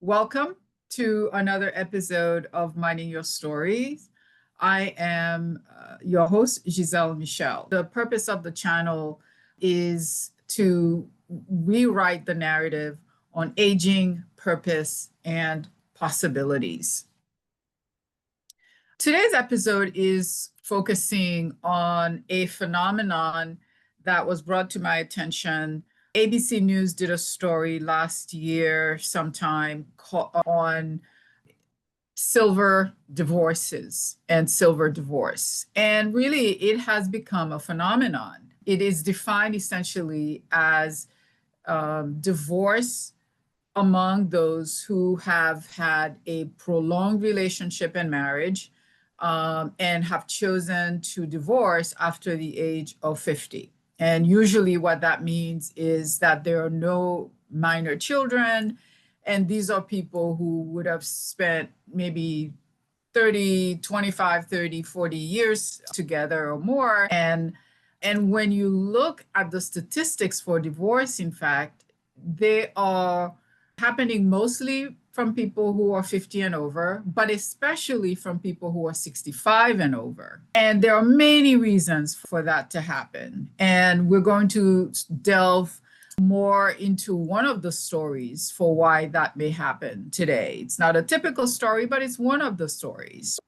Welcome to another episode of Minding Your Stories. I am your host, Giselle Michel. The purpose of the channel is to rewrite the narrative on aging, purpose, and possibilities. Today's episode is focusing on a phenomenon that was brought to my attention. ABC News did a story last year sometime on silver divorces and silver divorce. And really, it has become a phenomenon. It is defined essentially as divorce among those who have had a prolonged relationship and marriage and have chosen to divorce after the age of 50. And usually what that means is that there are no minor children. And these are people who would have spent maybe 30, 25, 30, 40 years together or more. And when you look at the statistics for divorce, in fact, they are happening mostly from people who are 50 and over, but especially from people who are 65 and over. And there are many reasons for that to happen. And we're going to delve more into one of the stories for why that may happen today. It's not a typical story, but it's one of the stories.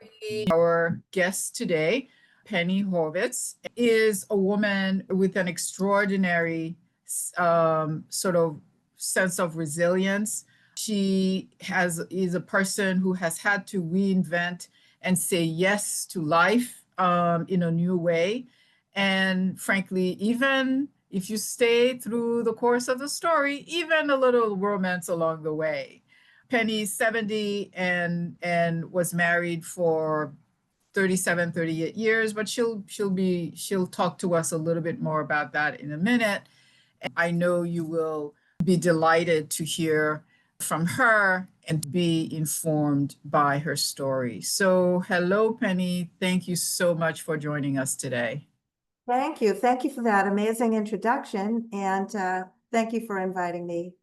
Our guest today, Penny Horvitz, is a woman with an extraordinary sort of sense of resilience. She is a person who has had to reinvent and say yes to life in a new way. And frankly, even if you stay through the course of the story, even a little romance along the way. Penny's 70 and was married for 37, 38 years, but she'll talk to us a little bit more about that in a minute. And I know you will be delighted to hear from her and be informed by her story. So hello, Penny. Thank you so much for joining us today. Thank you. Thank you for that amazing introduction. And thank you for inviting me.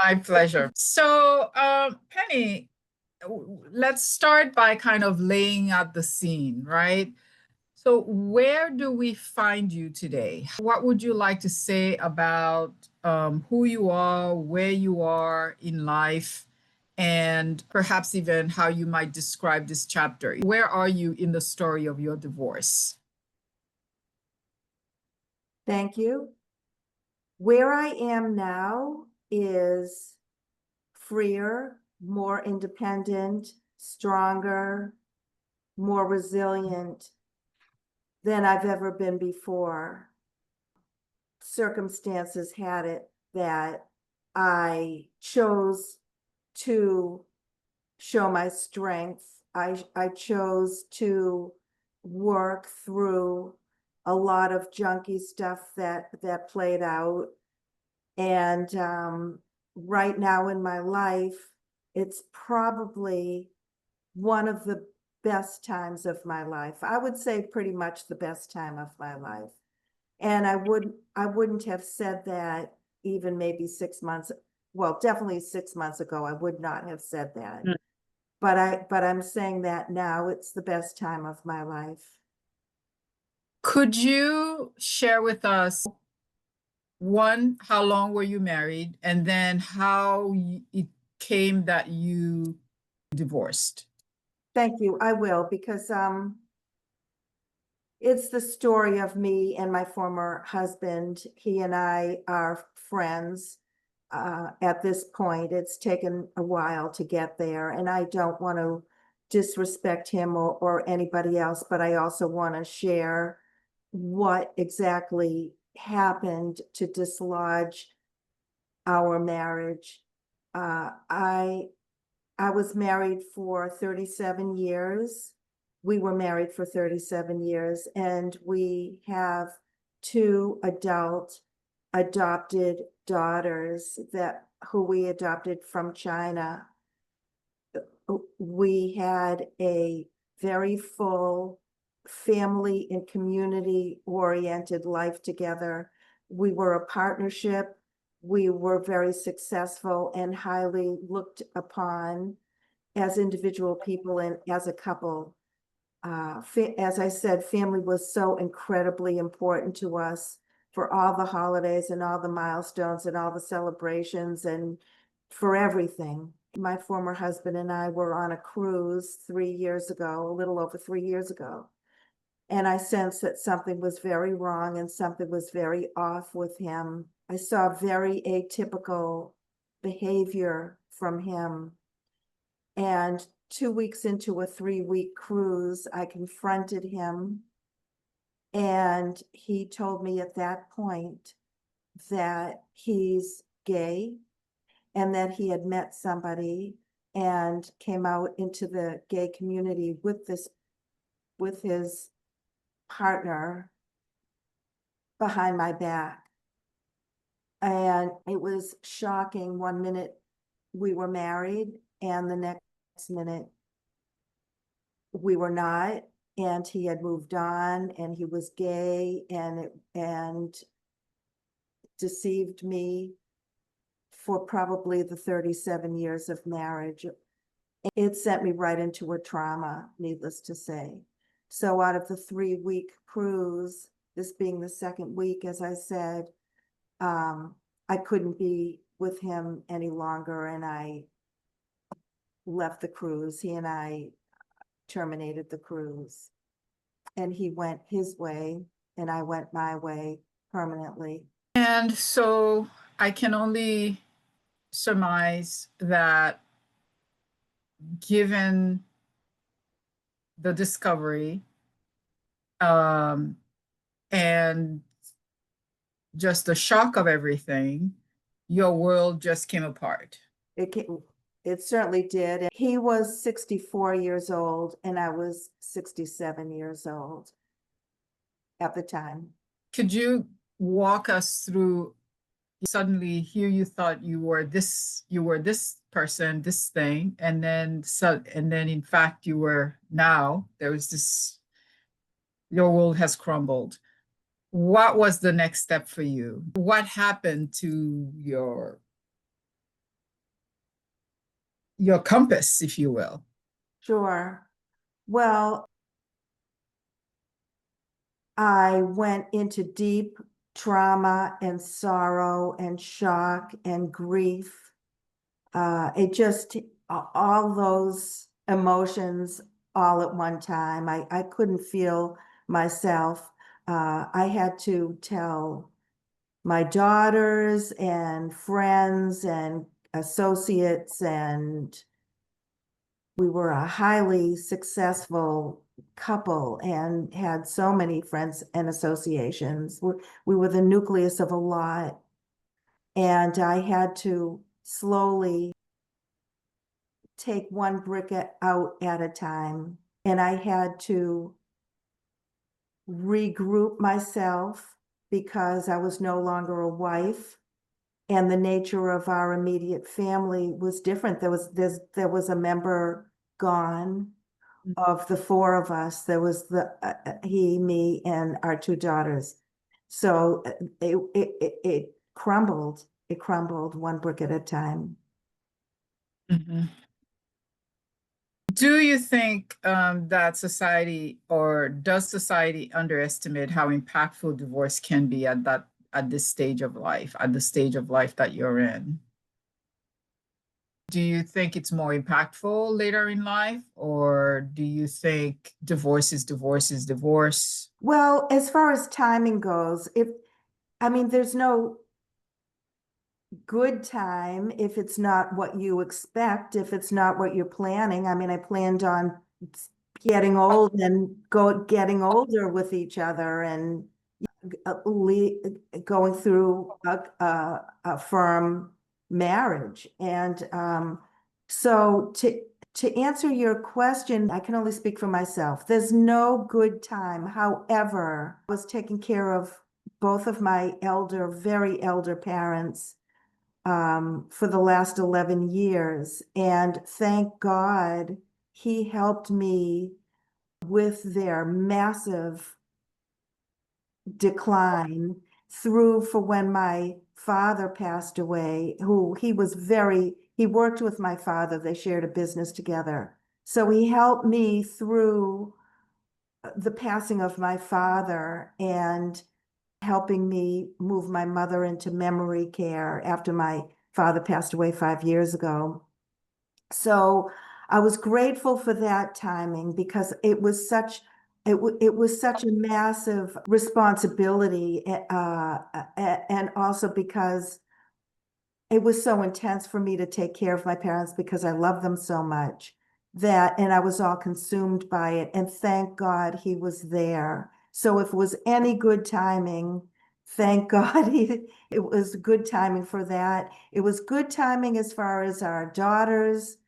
My pleasure. So, Penny, let's start by kind of laying out the scene, right? So where do we find you today? What would you like to say about who you are, where you are in life, and perhaps even how you might describe this chapter? Where are you in the story of your divorce? Thank you. Where I am now is freer, more independent, stronger, more resilient than I've ever been before. Circumstances had it that I chose to show my strength. I chose to work through a lot of junky stuff that played out. And right now in my life, it's probably one of the best times of my life. I would say pretty much the best time of my life. And I wouldn't have said that even maybe 6 months, well, definitely 6 months ago, I would not have said that. Mm. But I'm saying that now it's the best time of my life. Could you share with us, one, how long were you married, and then how it came that you divorced? Thank you. I will, because it's the story of me and my former husband. He and I are friends. At this point, it's taken a while to get there, and I don't want to disrespect him or anybody else, but I also want to share what exactly happened to dislodge our marriage. I was married for 37 years. We were married for 37 years, and we have 2 adopted daughters who we adopted from China. We had a very full family and community oriented life together. We were a partnership. We were very successful and highly looked upon as individual people and as a couple. As I said, family was so incredibly important to us for all the holidays and all the milestones and all the celebrations and for everything. My former husband and I were on a cruise 3 years ago, a little over 3 years ago. And I sensed that something was very wrong and something was very off with him. I saw very atypical behavior from him. And 2 weeks into a 3-week cruise, I confronted him. And he told me at that point that he's gay and that he had met somebody and came out into the gay community with his partner behind my back. And it was shocking. 1 minute we were married and the next minute we were not, and he had moved on and he was gay and deceived me for probably the 37 years of marriage. It sent me right into a trauma, needless to say. So out of the 3-week cruise, this being the second week, as I said, I couldn't be with him any longer and I left the cruise. He and I terminated the cruise and he went his way and I went my way permanently. And so I can only surmise that given the discovery and just the shock of everything, your world just came apart. It certainly did. He was 64 years old and I was 67 years old at the time. Could you walk us through, suddenly here you thought you were this person, this thing, and then in fact you were, now there was this, your world has crumbled. What was the next step for you? What happened to your compass, if you will? Sure. Well, I went into deep trauma and sorrow and shock and grief. It just, all those emotions all at one time. I couldn't feel myself. I had to tell my daughters and friends and associates, and we were a highly successful couple and had so many friends and associations. We were the nucleus of a lot. And I had to slowly take one brick out at a time. And I had to regroup myself because I was no longer a wife. And the nature of our immediate family was different. There was a member gone. Of the four of us. There was he, me, and our two daughters. So it crumbled. It crumbled one brick at a time. Mm-hmm. Do you think that society, or does society underestimate how impactful divorce can be at this stage of life, at the stage of life that you're in? Do you think it's more impactful later in life, or do you think divorce is divorce is divorce? Well, as far as timing goes, there's no good time if it's not what you expect, if it's not what you're planning. I planned on getting old and getting older with each other and going through a firm marriage. And so to answer your question, I can only speak for myself. There's no good time. However, I was taking care of both of my very elder parents for the last 11 years. And thank God he helped me with their massive decline through for when my father passed away, he worked with my father. They shared a business together. So he helped me through the passing of my father and helping me move my mother into memory care after my father passed away 5 years ago. So I was grateful for that timing because it was such a massive responsibility, and also because it was so intense for me to take care of my parents because I love them so much and I was all consumed by it. And thank God he was there. So if it was any good timing, thank God it was good timing for that. It was good timing as far as our daughters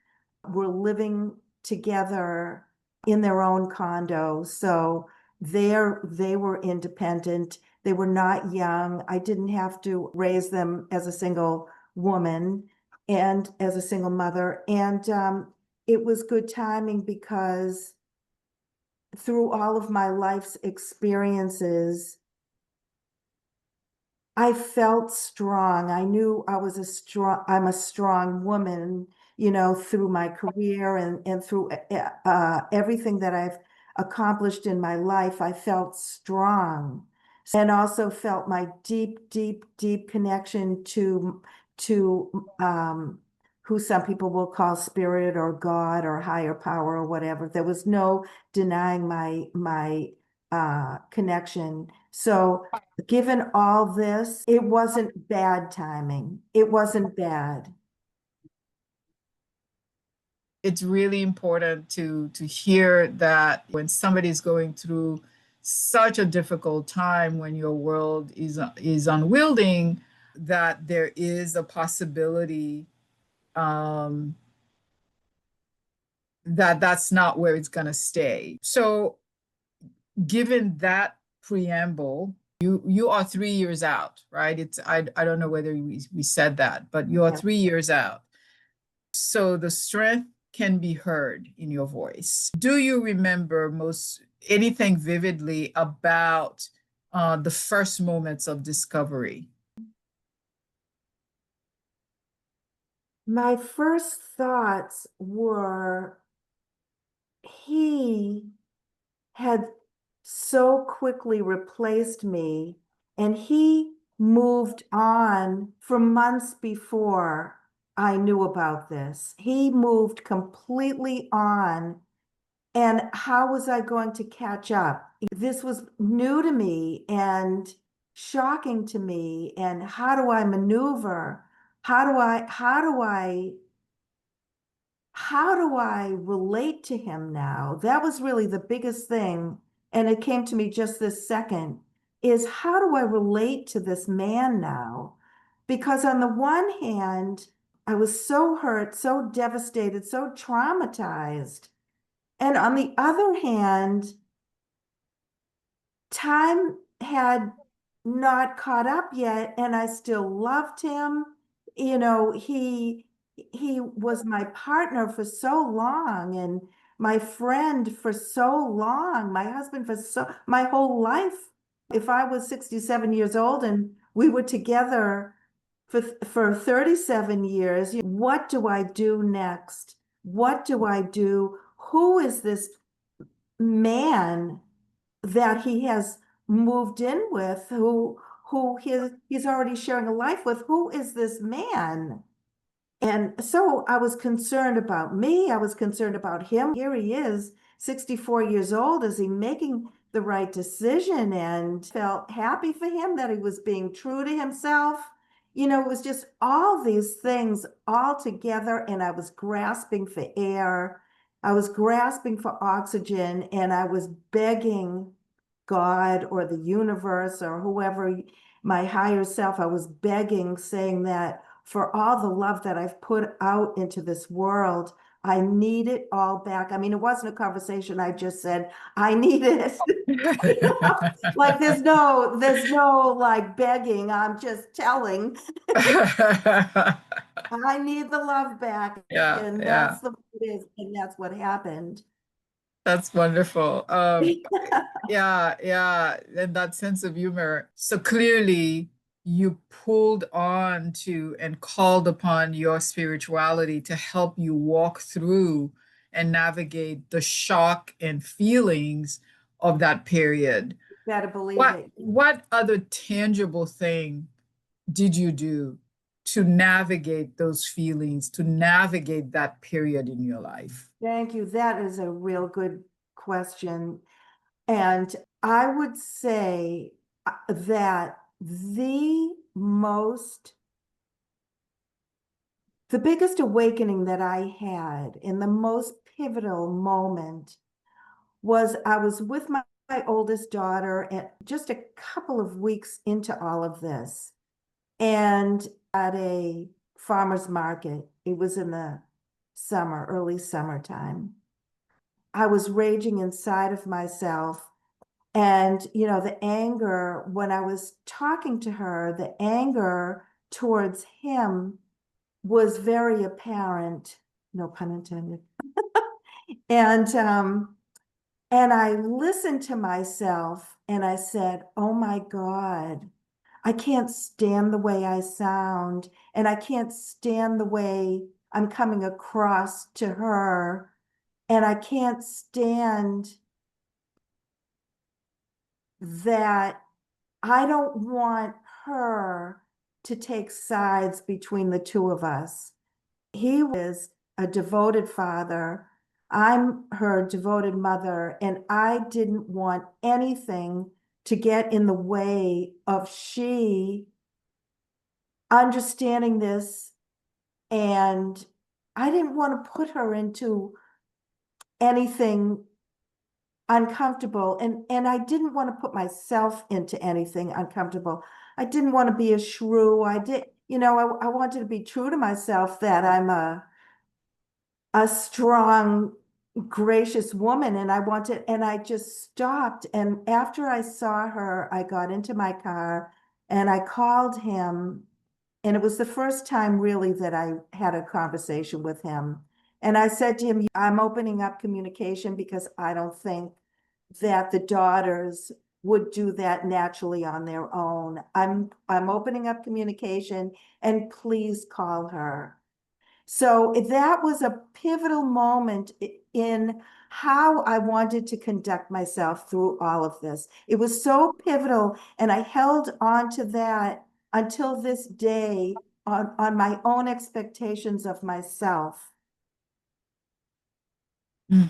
were living together in their own condo. So they were independent. They were not young. I didn't have to raise them as a single woman and as a single mother. And it was good timing because through all of my life's experiences, I felt strong. I knew I'm a strong woman, through my career and through everything that I've accomplished in my life. I felt strong and also felt my deep, deep, deep connection to who some people will call spirit or God or higher power or whatever. There was no denying my connection. So given all this, it wasn't bad timing. It wasn't bad. It's really important to hear that when somebody's going through such a difficult time, when your world is unwielding, that there is a possibility that that's not where it's going to stay. So given that preamble, you are 3 years out, right? I don't know whether we said that, but you are Yeah. 3 years out. So the strength can be heard in your voice. Do you remember anything vividly about the first moments of discovery? My first thoughts were he had so quickly replaced me, and he moved on for months before I knew about this. He moved completely on. And how was I going to catch up? This was new to me and shocking to me. And how do I maneuver? How do I relate to him now? That was really the biggest thing. And it came to me just this second, is how do I relate to this man now? Because on the one hand, I was so hurt, so devastated, so traumatized. And on the other hand, time had not caught up yet, and I still loved him. He was my partner for so long and my friend for so long, my husband for my whole life. If I was 67 years old and we were together for 37 years, what do I do next? What do I do? Who is this man that he has moved in with, who he's already sharing a life with? Who is this man? And so I was concerned about me. I was concerned about him. Here he is, 64 years old. Is he making the right decision? And felt happy for him that he was being true to himself. It was just all these things all together, and I was grasping for air. I was grasping for oxygen, and I was begging God or the universe or whoever, my higher self, I was begging, saying that for all the love that I've put out into this world, I need it all back. I mean, it wasn't a conversation. I just said, I need it. Like there's no like begging. I'm just telling. I need the love back. Yeah, And yeah, that's what happened. that's wonderful. Yeah, yeah, and that sense of humor. So clearly, you pulled on to and called upon your spirituality to help you walk through and navigate the shock and feelings of that period. Gotta believe What it. what other tangible thing did you do to navigate those feelings, to navigate that period in your life? Thank you. That is a real good question. And I would say that the biggest awakening that I had in the most pivotal moment was I was with my oldest daughter at just a couple of weeks into all of this, and at a farmer's market. It was in the summer, early summertime. I was raging inside of myself. And, the anger, when I was talking to her, the anger towards him was very apparent, no pun intended. And I listened to myself and I said, oh my God, I can't stand the way I sound, and I can't stand the way I'm coming across to her, and I can't stand that I don't want her to take sides between the two of us. He was a devoted father. I'm her devoted mother, and I didn't want anything to get in the way of she understanding this. And I didn't want to put her into anything uncomfortable, and I didn't want to put myself into anything uncomfortable. I didn't want to be a shrew. I wanted to be true to myself, that I'm a strong, gracious woman, and I just stopped. And after I saw her, I got into my car and I called him, and it was the first time really that I had a conversation with him. And I said to him, I'm opening up communication because I don't think that the daughters would do that naturally on their own. I'm opening up communication, and please call her. So that was a pivotal moment in how I wanted to conduct myself through all of this. It was so pivotal, and I held on to that until this day on my own expectations of myself. Mm.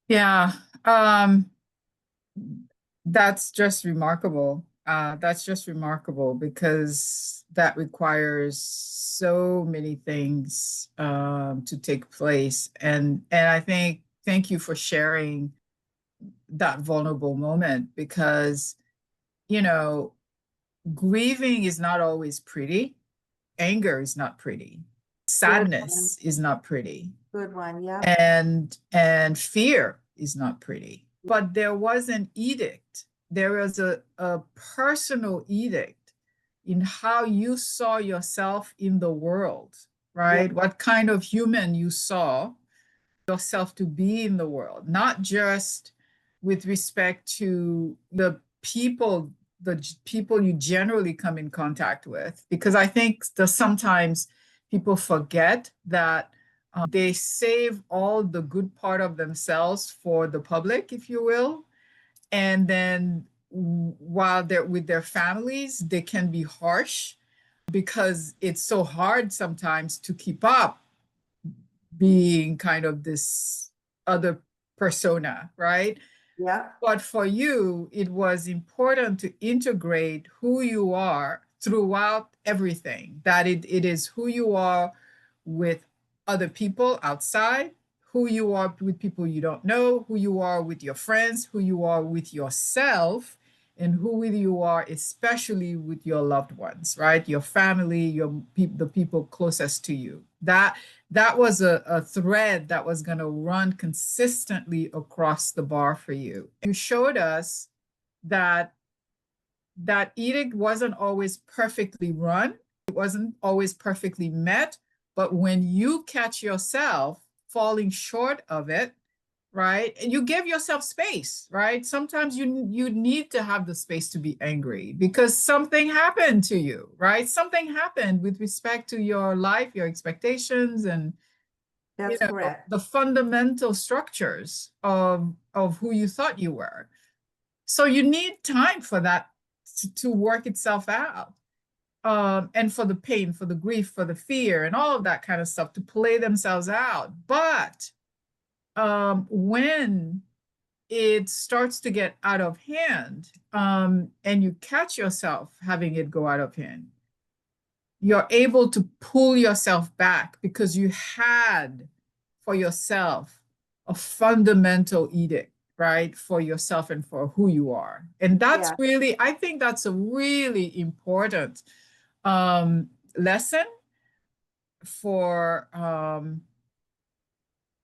Yeah, um, that's just remarkable. That's just remarkable because that requires so many things to take place. And I think thank you for sharing that vulnerable moment because, you know, grieving is not always pretty. Anger is not pretty. Good one. Sadness is not pretty. Good one. Yeah. And fear is not pretty. But there was an edict. There was a personal edict in how you saw yourself in the world, Yeah. right? What kind of human you saw yourself to be in the world, not just with respect to the people you generally come in contact with, because I think that sometimes people forget that they save all the good part of themselves for the public, if you will, and then while they're with their families, they can be harsh because it's so hard sometimes to keep up being kind of this other persona, right? Yeah. But for you, it was important to integrate who you are throughout everything, that it is who you are with other people outside, who you are with people you don't know, who you are with your friends, who you are with yourself, and who you are, especially with your loved ones, right? Your family, the people closest to you. That was a thread that was going to run consistently across the bar for you. You showed us that that edict wasn't always perfectly run, it wasn't always perfectly met, but when you catch yourself falling short of it, right? And you give yourself space, right? Sometimes you need to have the space to be angry because something happened to you, right? Something happened with respect to your life, your expectations, and That's correct. the fundamental structures of who you thought you were. So you need time for that to work itself out. And for the pain, for the grief, for the fear, and all of that kind of stuff to play themselves out. But when it starts to get out of hand, and you catch yourself having it go out of hand, you're able to pull yourself back because you had for yourself a fundamental edict, right? For yourself and for who you are. And that's Yeah, really, I think that's a really important lesson for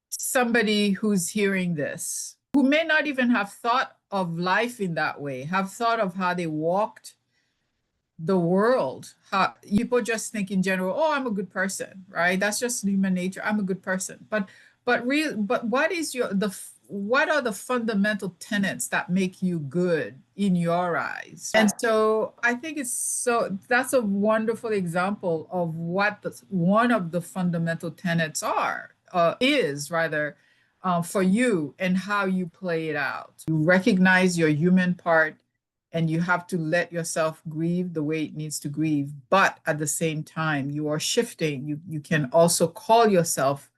somebody who's hearing this, who may not even have thought of life in that way, have thought of how they walked the world. How people just think in general, oh, I'm a good person, right? That's just human nature. I'm a good person. But what is what are the fundamental tenets that make you good in your eyes? And so I think that's a wonderful example of what one of the fundamental tenets is rather for you and how you play it out. You recognize your human part and you have to let yourself grieve the way it needs to grieve. But at the same time, you are shifting. You can also call yourself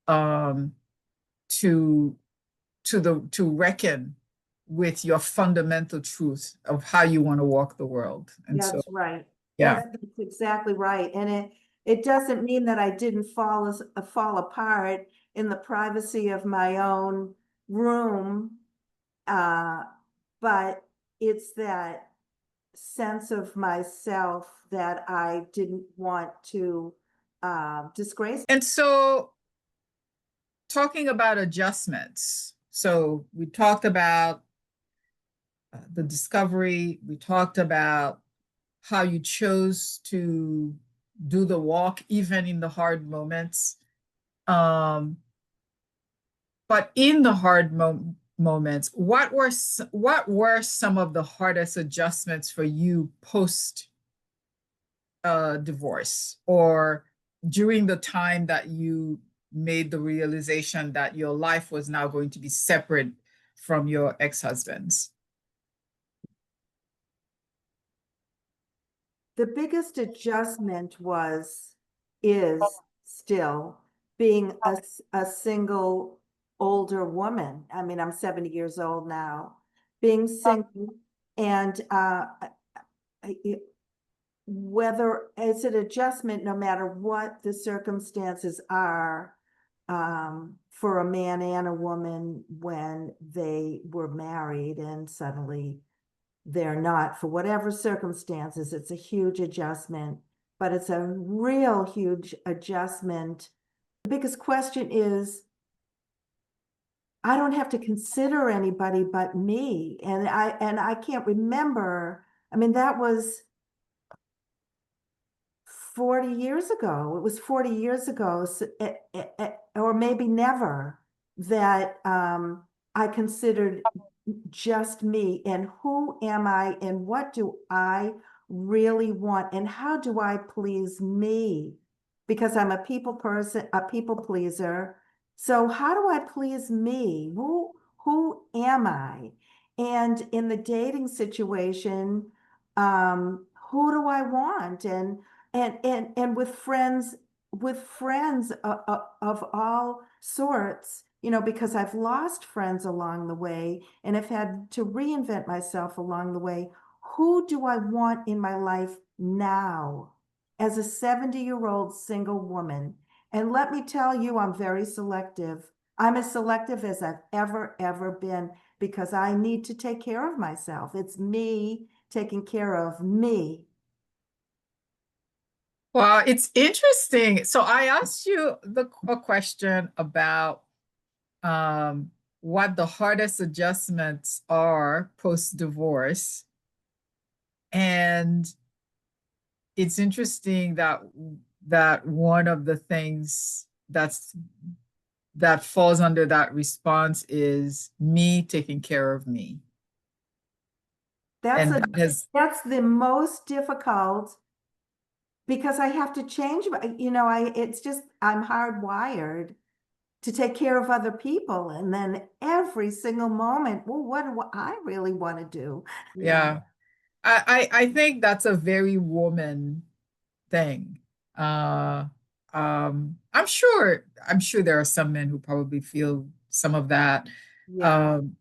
um, to to reckon with your fundamental truth of how you want to walk the world. And so, that's right. yeah. That's exactly right. And it doesn't mean that I didn't fall apart in the privacy of my own room. But it's that sense of myself that I didn't want to disgrace. And so, talking about adjustments. So, we talked about the discovery, we talked about how you chose to do the walk, even in the hard moments. Um, but in the hard moments, what were some of the hardest adjustments for you post divorce, or during the time that you made the realization that your life was now going to be separate from your ex-husband's? The biggest adjustment is still being a single older woman. I mean, I'm 70 years old now, being single and whether it's an adjustment, no matter what the circumstances are, for a man and a woman when they were married and suddenly they're not, for whatever circumstances, it's a huge adjustment, but it's a real huge adjustment. The biggest question is, I don't have to consider anybody but me. And I can't remember. I mean, that was 40 years ago. It was 40 years ago, so or maybe never, that I considered just me and who am I and what do I really want and how do I please me? Because I'm a people person, a people pleaser. So how do I please me? Who am I? And in the dating situation, who do I want? And with friends of all sorts, you know, because I've lost friends along the way and have had to reinvent myself along the way. Who do I want in my life now as a 70-year-old single woman? And let me tell you, I'm very selective. I'm as selective as I've ever been because I need to take care of myself. It's me taking care of me. Well, it's interesting. So I asked you a question about what the hardest adjustments are post divorce. And it's interesting that one of the things that's that falls under that response is me taking care of me. That's And a that has, that's the most difficult because I have to change my, it's just I'm hardwired to take care of other people. And then every single moment, well, what do I really want to do? yeah. I think that's a very woman thing. Uh, I'm sure there are some men who probably feel some of that, Yeah, um,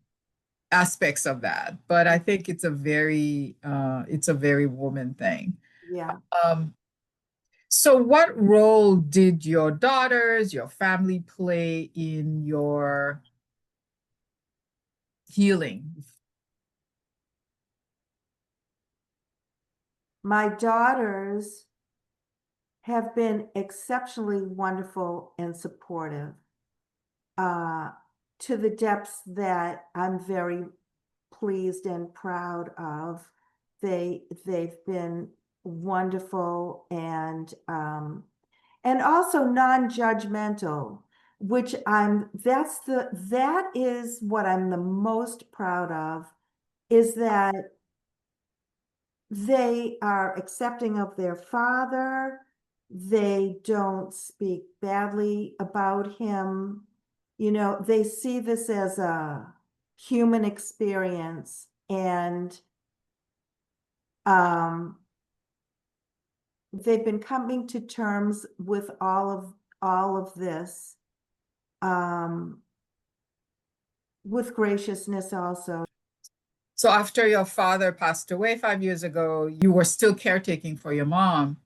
aspects of that, but I think it's a very woman thing. yeah. Um, so what role did your daughters, your family play in your healing? My daughters have been exceptionally wonderful and supportive, uh, to the depths that I'm very pleased and proud of. They've been wonderful and also non-judgmental, which that is what I'm the most proud of, is that they are accepting of their father. They don't speak badly about him. They see this as a human experience, and um, they've been coming to terms with all of this, um, with graciousness also. So after your father passed away 5 years ago, you were still caretaking for your mom,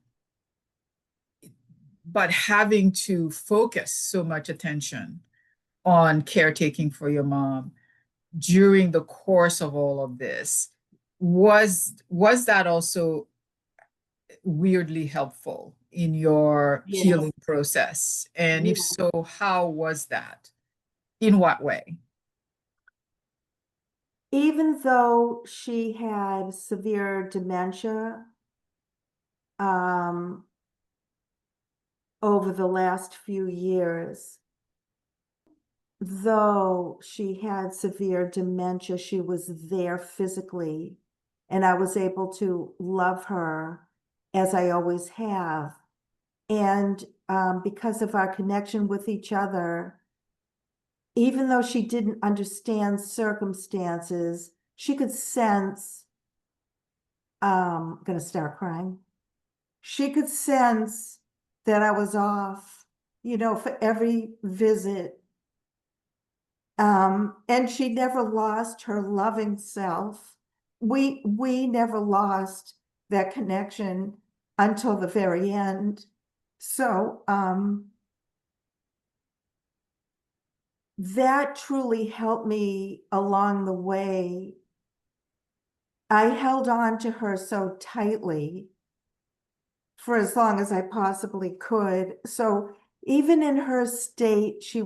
but having to focus so much attention on caretaking for your mom during the course of all of this, was that also weirdly helpful in your Yes. healing process? And if Yeah. so, how was that? In what way? Even though she had severe dementia, um, over the last few years, though she had severe dementia, she was there physically, and I was able to love her as I always have. And because of our connection with each other, even though she didn't understand circumstances, she could sense, I'm gonna start crying. She could sense that I was off, for every visit. And she never lost her loving self. We never lost that connection until the very end. So, that truly helped me along the way. I held on to her so tightly for as long as I possibly could. So even in her state, she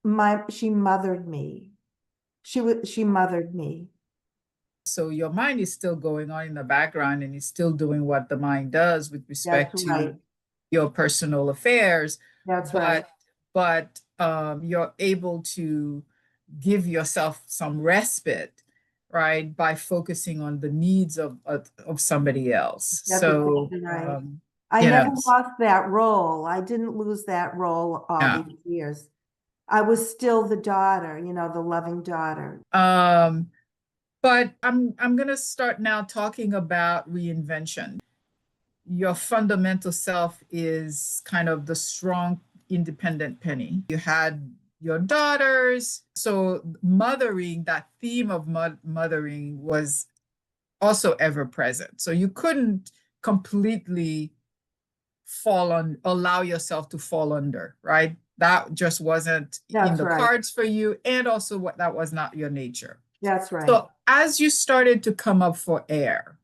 mothered me. She mothered me. So your mind is still going on in the background and is still doing what the mind does with That's respect to right. your personal affairs, That's right. but you're able to give yourself some respite, right, by focusing on the needs of somebody else. That's So exactly right. I you never know, lost that role. I didn't lose that role all yeah. these years. I was still the daughter, the loving daughter. But I'm gonna start now talking about reinvention. Your fundamental self is kind of the strong, independent Penny. You had your daughters. So mothering, that theme of mothering was also ever present. So you couldn't completely allow yourself to fall under, right? That just wasn't in That's the right. cards for you. And also what that was not your nature. That's right. So as you started to come up for air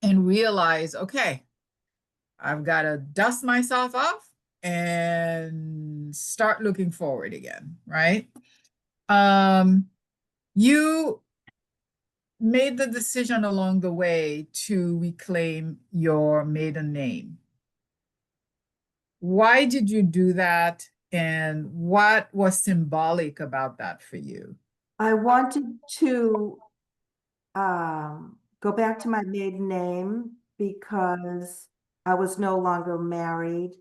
and realize, okay, I've got to dust myself off and start looking forward again, right? You made the decision along the way to reclaim your maiden name. Why did you do that? And what was symbolic about that for you? I wanted to go back to my maiden name because I was no longer married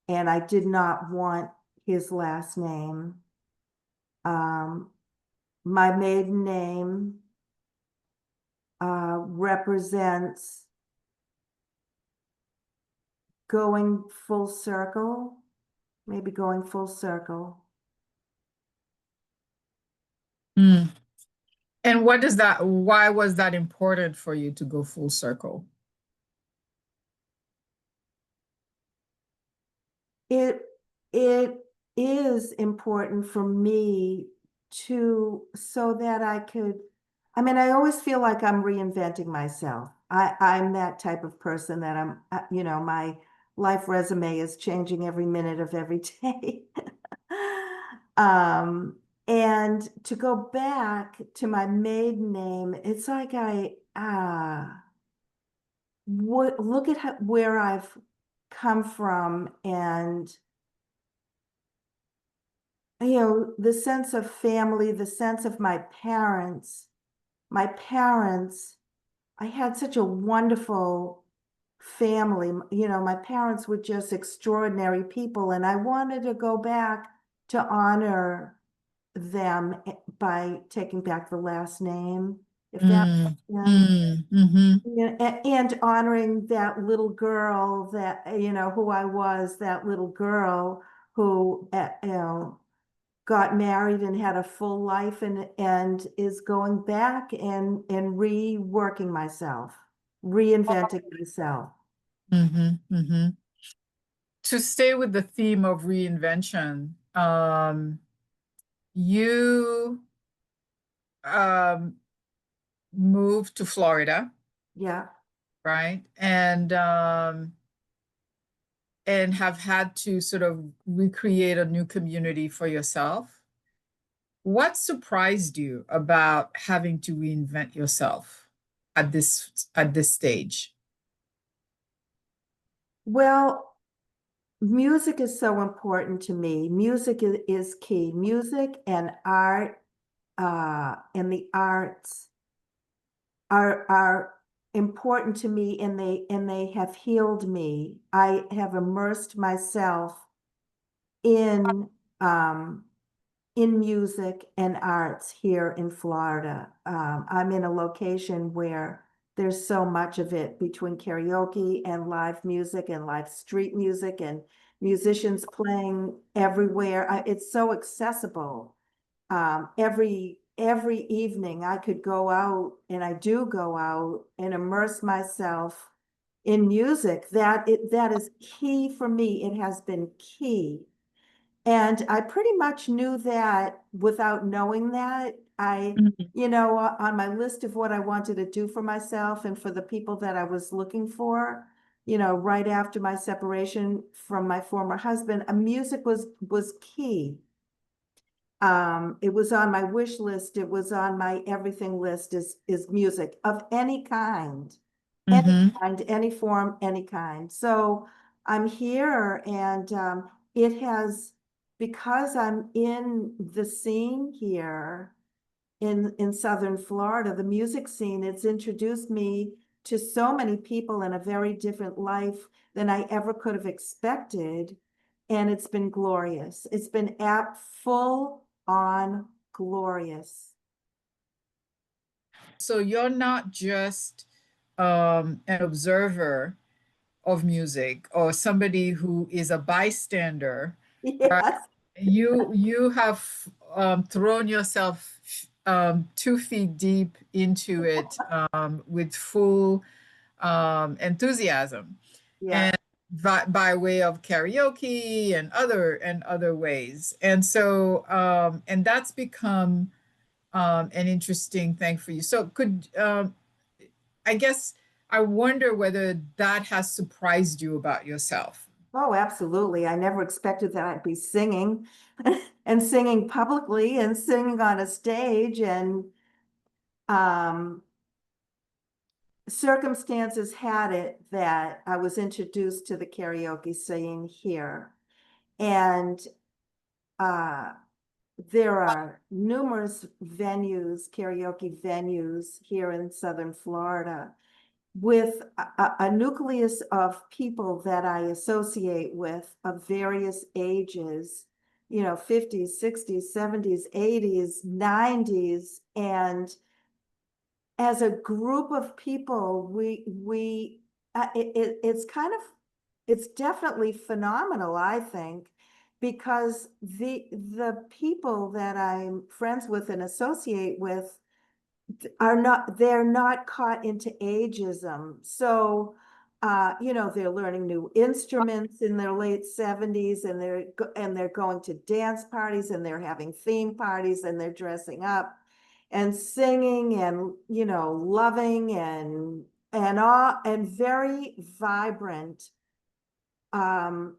and I did not want his last name. Um, my maiden name represents going full circle, maybe going full circle. Mm. And why was that important for you to go full circle? It it is important for me to so that I could, I mean, I always feel like I'm reinventing myself. I'm that type of person that my life resume is changing every minute of every day. Um, and to go back to my maiden name, it's like look at where I've come from and the sense of family, the sense of my parents, I had such a wonderful family. My parents were just extraordinary people, and I wanted to go back to honor them by taking back the last name, if that Mm, makes sense. mm, mm-hmm, Yeah, and honoring that little girl that, who I was, that little girl who, got married and had a full life and is going back and reworking myself, reinventing myself. mm-hmm, mm-hmm. To stay with the theme of reinvention, you um, moved to Florida, Yeah. right? And have had to sort of recreate a new community for yourself. What surprised you about having to reinvent yourself at this stage? Well, music is so important to me. Music is key. Music and art, and the arts are important to me, and they have healed me. I have immersed myself in um in music and arts here in Florida. I'm in a location where there's so much of it between karaoke and live music and live street music and musicians playing everywhere. It's so accessible. Every evening I could go out, and I do go out and immerse myself in music. That is key for me. It has been key, and I pretty much knew that without knowing that. Mhm, On my list of what I wanted to do for myself and for the people that I was looking for, right after my separation from my former husband, music was key. It was on my wish list. It was on my everything list is music of mhm. any form, any kind. So I'm here, and it has, because I'm in the scene here in Southern Florida, the music scene, it's introduced me to so many people in a very different life than I ever could have expected. And it's been glorious. It's been full on glorious. So you're not just an observer of music or somebody who is a bystander. Yes. You have thrown yourself 2 feet deep into it with full enthusiasm, Yeah. and by way of karaoke and other ways. And so and that's become an interesting thing for you. So I guess I wonder whether that has surprised you about yourself. Oh, absolutely. I never expected that I'd be singing and singing publicly and singing on a stage, and um circumstances had it that I was introduced to the karaoke scene here. And there are numerous venues, karaoke venues here in Southern Florida with a nucleus of people that I associate with of various ages, 50s, 60s, 70s, 80s, 90s. And as a group of people, it's definitely phenomenal, I think, because the people that I'm friends with and associate with they're not caught into ageism. So, they're learning new instruments in their late 70s, and they're going to dance parties, and they're having theme parties, and they're dressing up and singing and, loving and very vibrant. And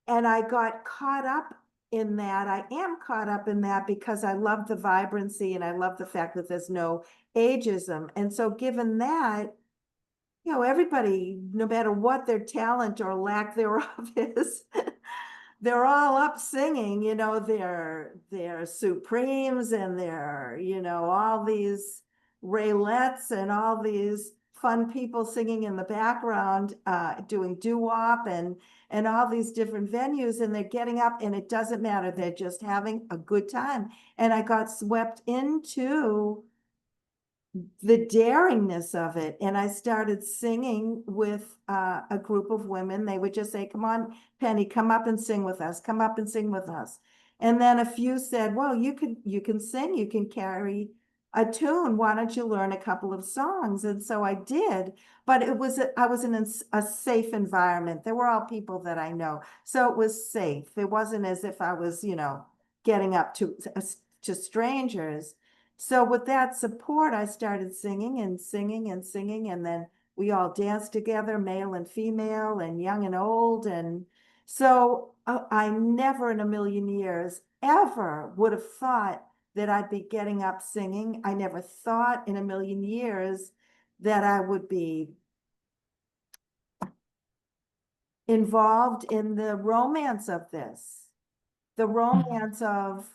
I got caught up in that. I am caught up in that because I love the vibrancy and I love the fact that there's no ageism. And so given that, everybody, no matter what their talent or lack thereof is, they're all up singing, their Supremes and their, all these Raylettes and all these fun people singing in the background, doing doo-wop and all these different venues, and they're getting up, and it doesn't matter. They're just having a good time. And I got swept into the daringness of it. And I started singing with a group of women. They would just say, "Come on, Penny, come up and sing with us. Come up and sing with us." And then a few said, "Well, you can sing, you can carry a tune. Why don't you learn a couple of songs?" And so I did, but I was in a safe environment. They were all people that I know. So it was safe. It wasn't as if I was, getting up to strangers. So with that support, I started singing and singing and singing, and then we all danced together, male and female and young and old. And so I never in a million years ever would have thought that I'd be getting up singing. I never thought in a million years that I would be involved in the romance of this, the romance of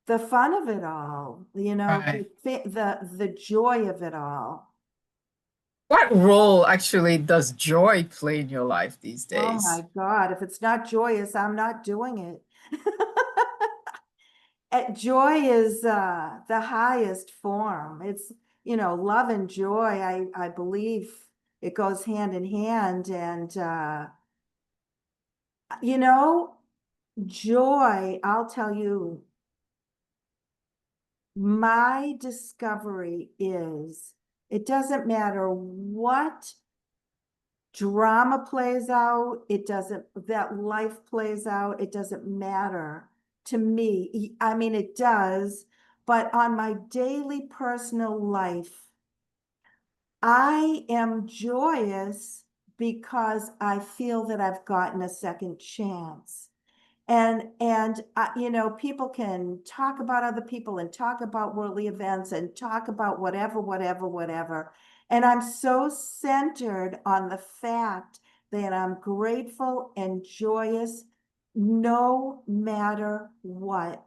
the fun of it all, Right. the joy of it all. What role actually does joy play in your life these Oh my days? God, if it's not joyous, I'm not doing it. Joy is the highest form. It's, love and joy. I believe it goes hand in hand. And, joy, I'll tell you, my discovery is it doesn't matter what drama plays out, that life plays out, it doesn't matter to me. I mean, it does, but on my daily personal life, I am joyous because I feel that I've gotten a second chance. And people can talk about other people and talk about worldly events and talk about whatever, whatever, whatever. And I'm so centered on the fact that I'm grateful and joyous no matter what.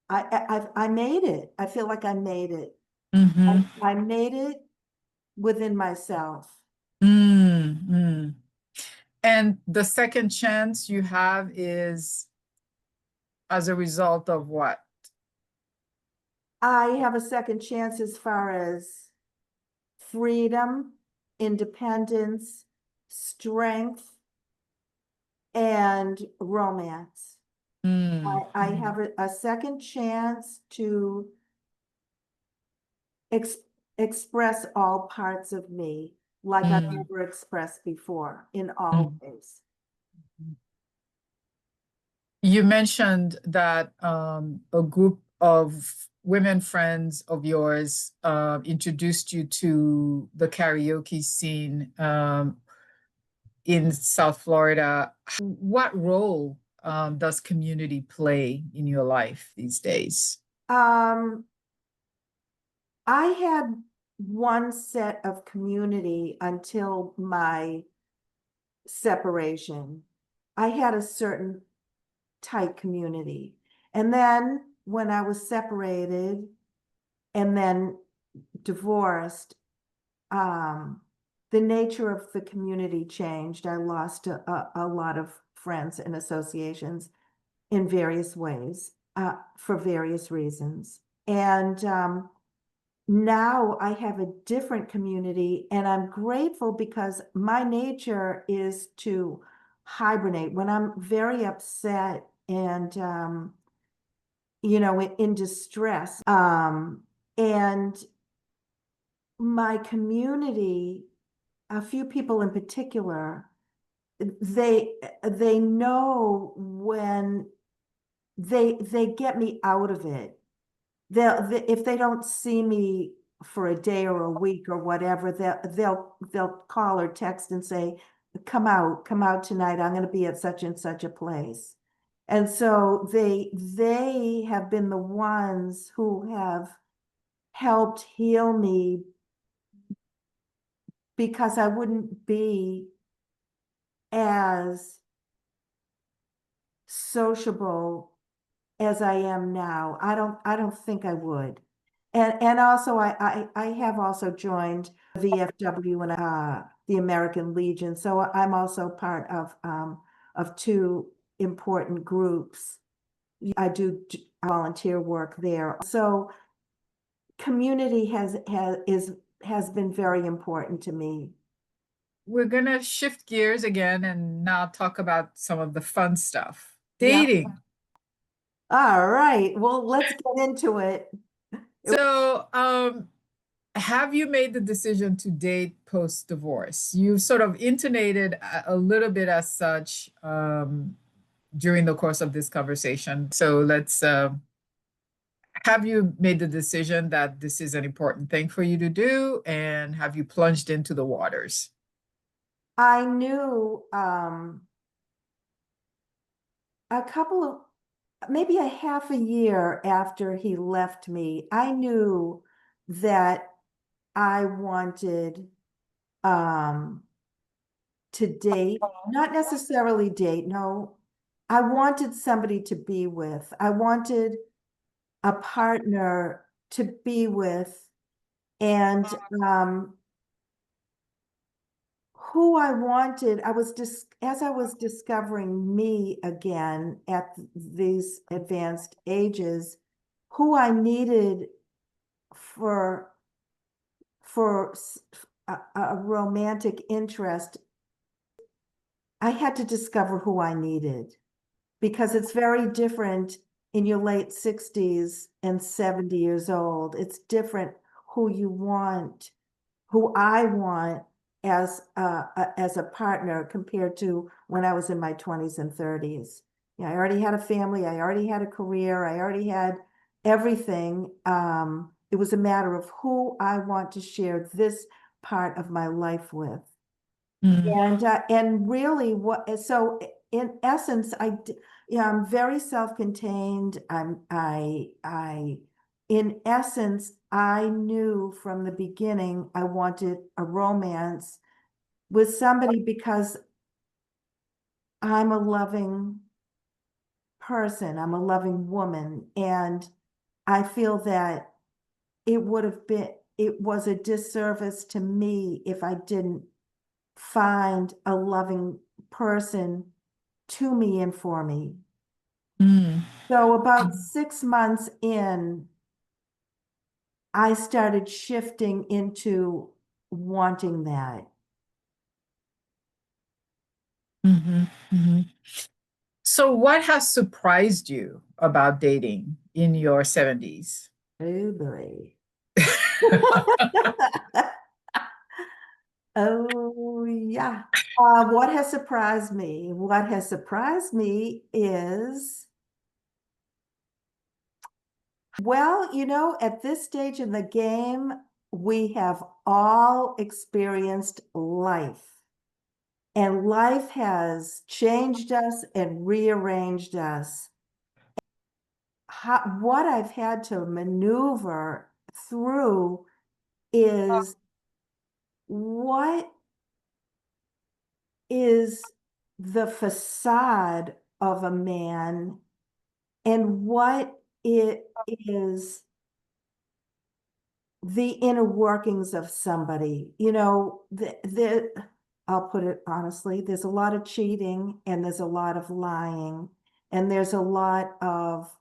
I made it. I feel like I made it. Mm-hmm. I made it within myself. Mm-hmm. And the second chance you have is as a result of what? I have a second chance as far as freedom, independence, strength, and romance. I Mm-hmm. have a second chance to ex express all parts of me like I've Mm-hmm. never expressed before in all ways. You mentioned that a group of women friends of yours introduced you to the karaoke scene in South Florida. What role does community play in your life these days? Um, I had one set of community until my separation. I had a certain tight community. And then when I was separated and then divorced, the nature of the community changed. I lost a lot of friends and associations in various ways, for various reasons. And now I have a different community, and I'm grateful because my nature is to hibernate when I'm very upset and in distress. And my community, a few people in particular, they know when they get me out of it. If they don't see me for a day or a week or whatever, they'll call or text and say, come out tonight. I'm going to be at such and such a place. And so they have been the ones who have helped heal me, because I wouldn't be as sociable as I am now. I don't think I would. And also I have also joined VFW and the American Legion. So I'm also part of two important groups. I do volunteer work there. So community has been very important to me. We're gonna shift gears again and now talk about some of the fun stuff. Yeah. Dating. All right. Well, let's get into it. So, have you made the decision to date post-divorce? You sort of intonated a little bit as such during the course of this conversation. So let's have you made the decision that this is an important thing for you to do, and have you plunged into the waters? I knew a couple of, maybe a half a year after he left me, I knew that I wanted to date, not necessarily date, no. I wanted somebody to be with. I wanted a partner to be with, and who I wanted, as I was discovering me again at these advanced ages, who I needed for a romantic interest, I had to discover who I needed, because it's very different in your late 60s and 70 years old. It's different who you want, who I want as a partner compared to when I was in my 20s and 30s. Yeah, I already had a family, I already had a career, I already had everything. It was a matter of who I want to share this part of my life with. And really so in essence, I'm very self-contained. In essence, I knew from the beginning I wanted a romance with somebody, because I'm a loving person, I'm a loving woman, and I feel that it was a disservice to me if I didn't find a loving person to me and for me. Mm. So about 6 months in, I started shifting into wanting that. Mhm, mhm. So, what has surprised you about dating in your 70s? Oh boy. Oh yeah. What has surprised me? What has surprised me is, well, at this stage in the game, we have all experienced life. And life has changed us and rearranged us. What I've had to maneuver through is, what is the facade of a man and what it is the inner workings of somebody. You know, I'll put it honestly, there's a lot of cheating and there's a lot of lying and there's a lot of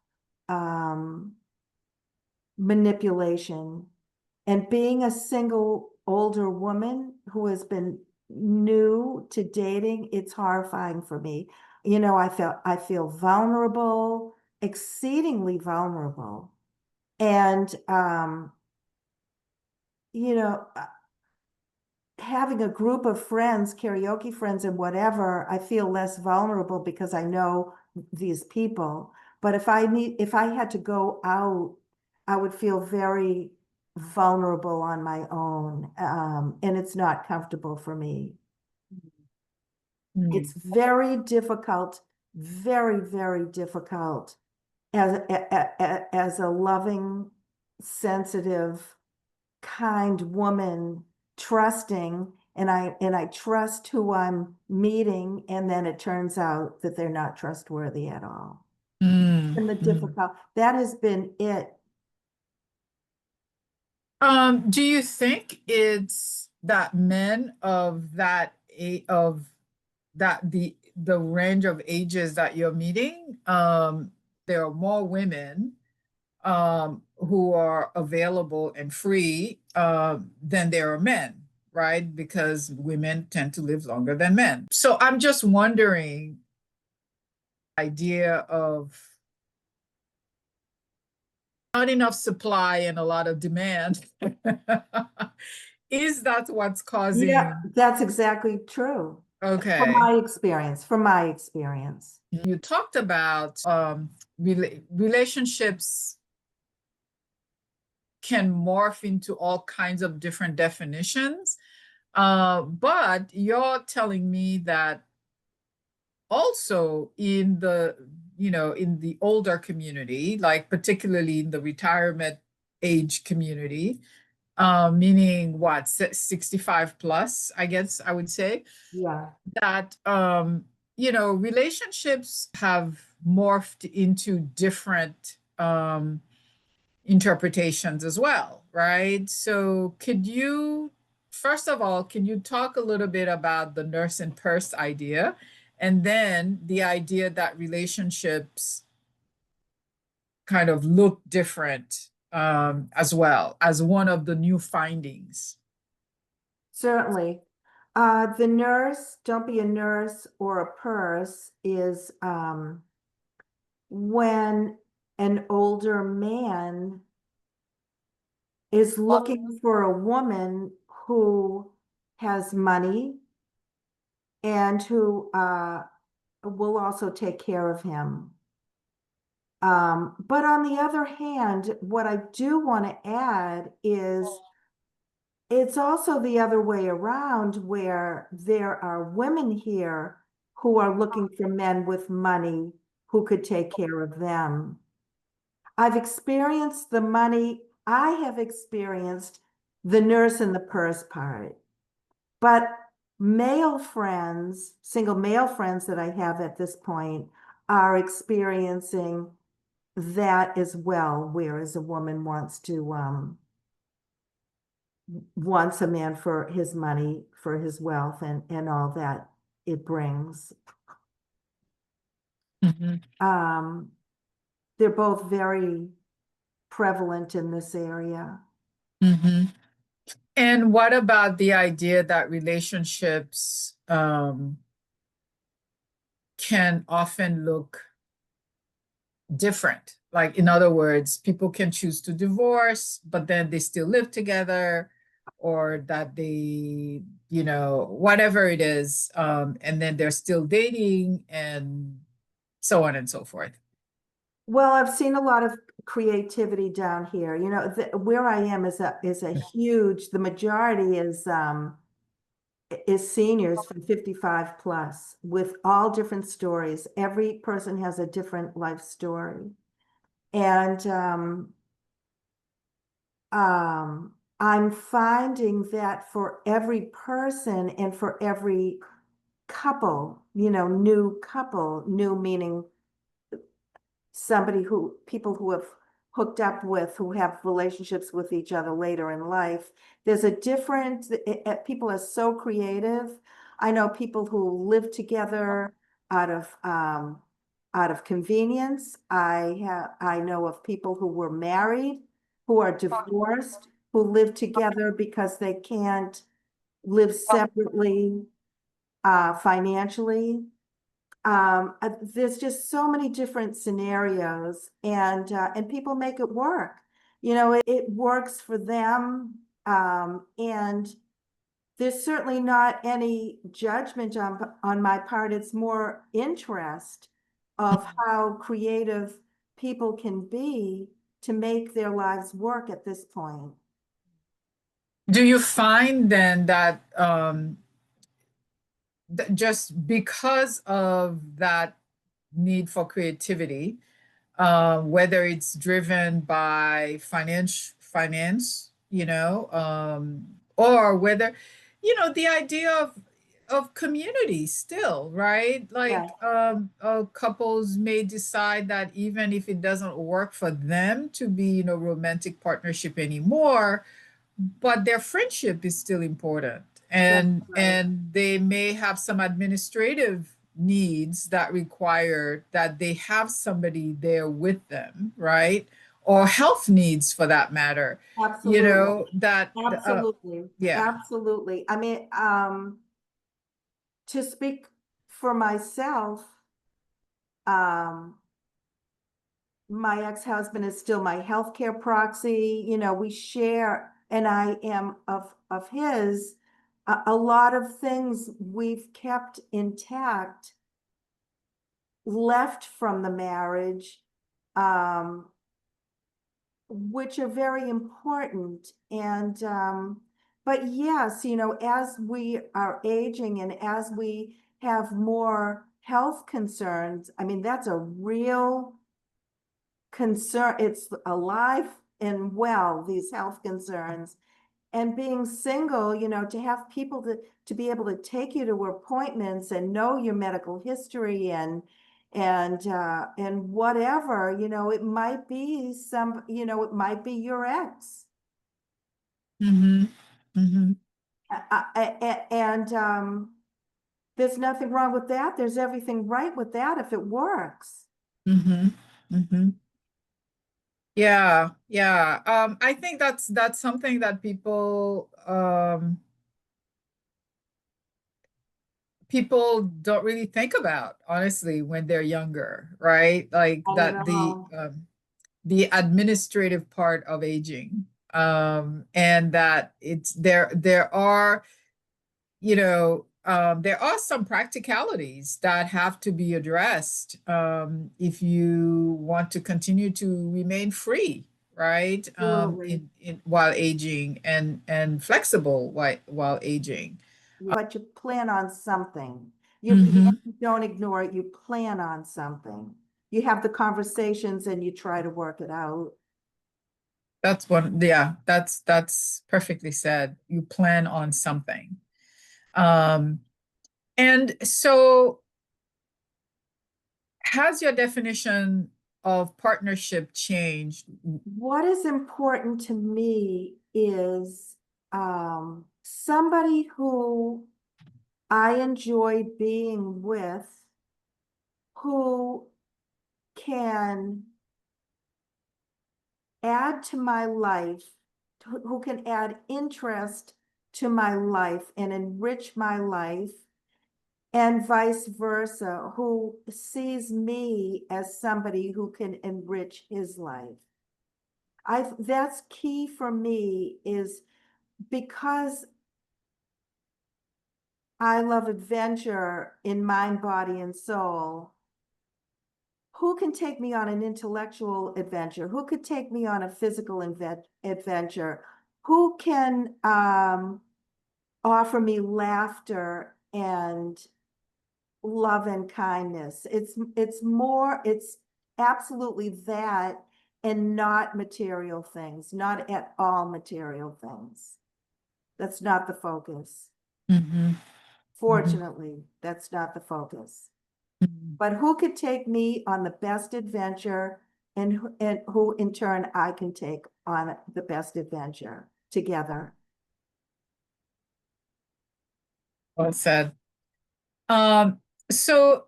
manipulation. And being a single older woman who has been new to dating, it's horrifying for me. You know, I feel vulnerable, exceedingly vulnerable. And you know, having a group of friends, karaoke friends and whatever, I feel less vulnerable because I know these people. But if I had to go out, I would feel very vulnerable on my own. And it's not comfortable for me. It's very difficult, very, very difficult as a loving, sensitive, kind woman, trusting, and I trust who I'm meeting, and then it turns out that they're not trustworthy at all. And the difficult, that has been it. Do you think it's that men of the range of ages that you're meeting, there are more women who are available and free than there are men, right? Because women tend to live longer than men. So I'm just wondering, idea of not enough supply and a lot of demand. Is that what's causing? Yeah, that's exactly true. Okay. From my experience. You talked about relationships can morph into all kinds of different definitions. But you're telling me that also in the older community, like particularly in the retirement age community, meaning what, 65 plus, I guess I would say, Yeah. that relationships have morphed into different interpretations as well, right? So first of all, can you talk a little bit about the nurse and purse idea, and then the idea that relationships kind of look different as well as one of the new findings? Certainly. The nurse, don't be a nurse or a purse, is when an older man is looking for a woman who has money and who will also take care of him. But on the other hand, what I do want to add is it's also the other way around, where there are women here who are looking for men with money who could take care of them. I've experienced the money. I have experienced the nurse and the purse part, but single male friends that I have at this point are experiencing that as well, whereas a woman wants a man for his money, for his wealth, and all that it brings. Mhm. They're both very prevalent in this area. Mhm. And what about the idea that relationships can often look different? Like, in other words, people can choose to divorce, but then they still live together, or that they, whatever it is, and then they're still dating, and so on and so forth. Well, I've seen a lot of creativity down here. You know, where I am is a huge, the majority is seniors from 55 plus with all different stories. Every person has a different life story. And I'm finding that for every person and for every couple, new couple, new meaning people who have hooked up with, who have relationships with each other later in life. There's a different, people are so creative. I know people who live together out of convenience. I know of people who were married, who are divorced, who live together because they can't live separately, financially. There's just so many different scenarios, and people make it work. It works for them. And there's certainly not any judgment on my part. It's more interest of how creative people can be to make their lives work at this point. Do you find then that just because of that need for creativity, whether it's driven by finance, or whether, the idea of community still, right? Yeah, Like couples may decide that even if it doesn't work for them to be in a romantic partnership anymore, but their friendship is still important, that's and right. and they may have some administrative needs that require that they have somebody there with them, right? Or health needs for that matter, Absolutely. that Absolutely. yeah. Absolutely. I mean, to speak for myself, um, my ex-husband is still my healthcare proxy. We share, and I am of his. A lot of things we've kept intact, left from the marriage, um, which are very important. And but yes, as we are aging and as we have more health concerns, I mean, that's a real concern. It's alive and well, these health concerns. And being single, to have people to be able to take you to appointments and know your medical history and whatever, it might be it might be your ex. Mm-hmm. Mm-hmm. And there's nothing wrong with that. There's everything right with that if it works. Mm-hmm. Mm-hmm. Yeah, yeah. I think that's something that people don't really think about, honestly, when they're younger, right? Like I that know. the administrative part of aging, and that it's there are, there are some practicalities that have to be addressed, if you want to continue to remain free, right? Absolutely. While aging, and flexible while aging. But you plan on something. Hmm. You don't ignore it. You plan on something. You have the conversations and you try to work it out. Yeah, that's perfectly said. You plan on something. Um, and so has your definition of partnership changed? What is important to me is somebody who I enjoy being with, who can add to my life, who can add interest to my life and enrich my life, and vice versa, who sees me as somebody who can enrich his life. That's key for me, is because I love adventure in mind, body, and soul. Who can take me on an intellectual adventure? Who could take me on a physical adventure? Who can offer me laughter and love and kindness? It's absolutely that, and not material things, not at all material things. That's not the focus. Hmm. Fortunately, that's not the focus. Mhm. But who could take me on the best adventure, and who in turn I can take on the best adventure together. Well said. Um, so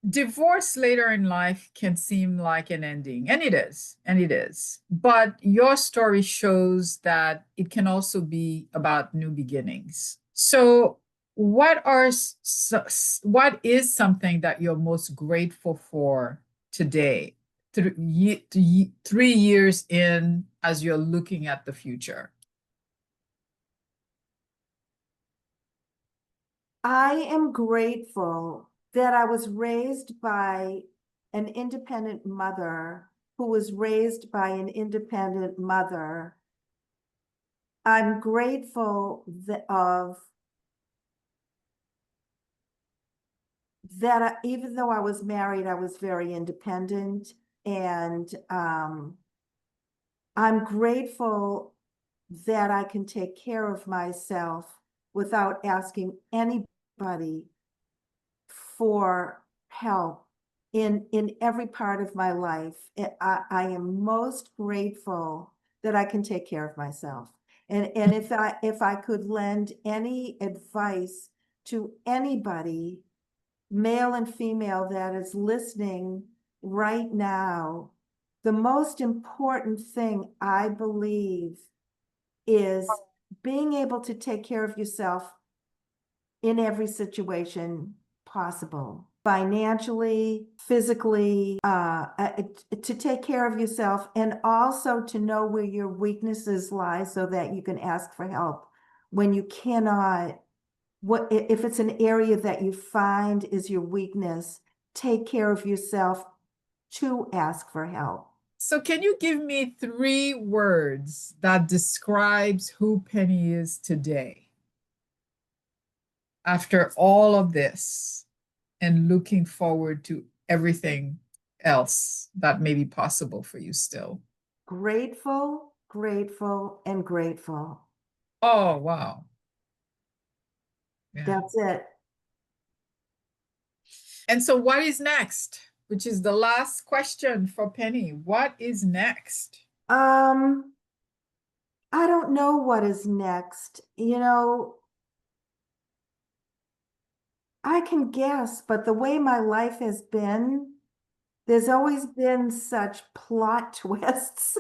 divorce later in life can seem like an ending, and it is, and it is. But your story shows that it can also be about new beginnings. So, what is something that you're most grateful for today, 3 years in, as you're looking at the future? I am grateful that I was raised by an independent mother who was raised by an independent mother. I'm grateful that even though I was married, I was very independent, and I'm grateful that I can take care of myself without asking anybody for help in every part of my life. I am most grateful that I can take care of myself. And if I could lend any advice to anybody, male and female, that is listening right now, the most important thing I believe is being able to take care of yourself in every situation possible, financially, physically, to take care of yourself, and also to know where your weaknesses lie so that you can ask for help when you cannot. What if it's an area that you find is your weakness? Take care of yourself to ask for help. So can you give me 3 words that describes who Penny is today after all of this and looking forward to everything else that may be possible for you still? Grateful, grateful, and grateful. Oh, wow. Yeah. That's it. And so what is next? Which is the last question for Penny. What is next? Um, I don't know what is next. I can guess, but the way my life has been, there's always been such plot twists.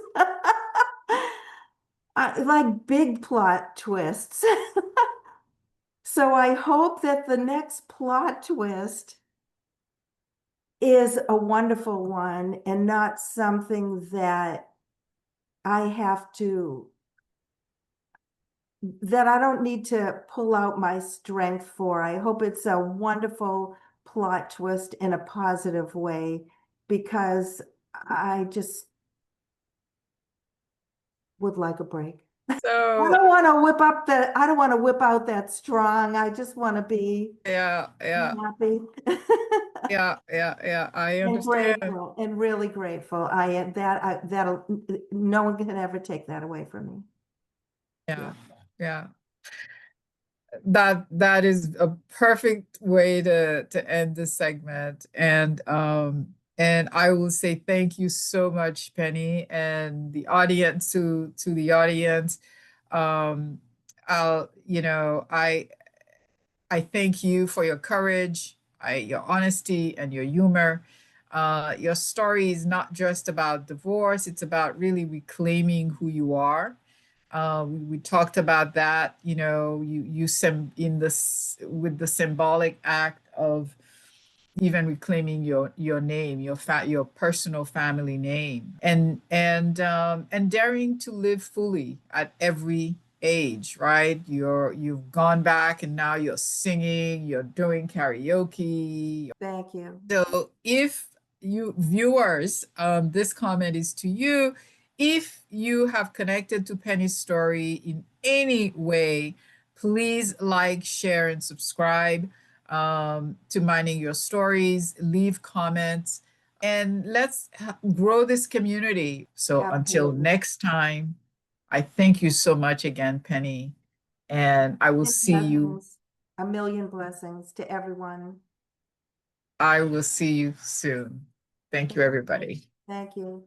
Like big plot twists. So I hope that the next plot twist is a wonderful one and not something that I have to, that I don't need to pull out my strength for. I hope it's a wonderful plot twist in a positive way, because I just would like a break. So I don't want to whip out that strong. I just want to be yeah, yeah, happy. yeah. I And understand. grateful, and really grateful. I am that'll, no one can ever take that away from me. Yeah. Yeah, yeah. That is a perfect way to end this segment. And I will say thank you so much, Penny, and the audience, to the audience. Um, I thank you for your courage, your honesty, and your humor. Your story is not just about divorce, it's about really reclaiming who you are. We talked about that, in this with the symbolic act of even reclaiming your name, your personal family name, and daring to live fully at every age, right? You've gone back and now you're singing, you're doing karaoke. Thank you. So if you viewers, this comment is to you. If you have connected to Penny's story in any way, please like, share, and subscribe to Minding Your Stories. Leave comments, and let's grow this community. So until Absolutely. next time, I thank you so much again, Penny, and I will Thank see you, you Agnes. A million blessings to everyone. I will see you soon. Thank you, everybody. Thank you.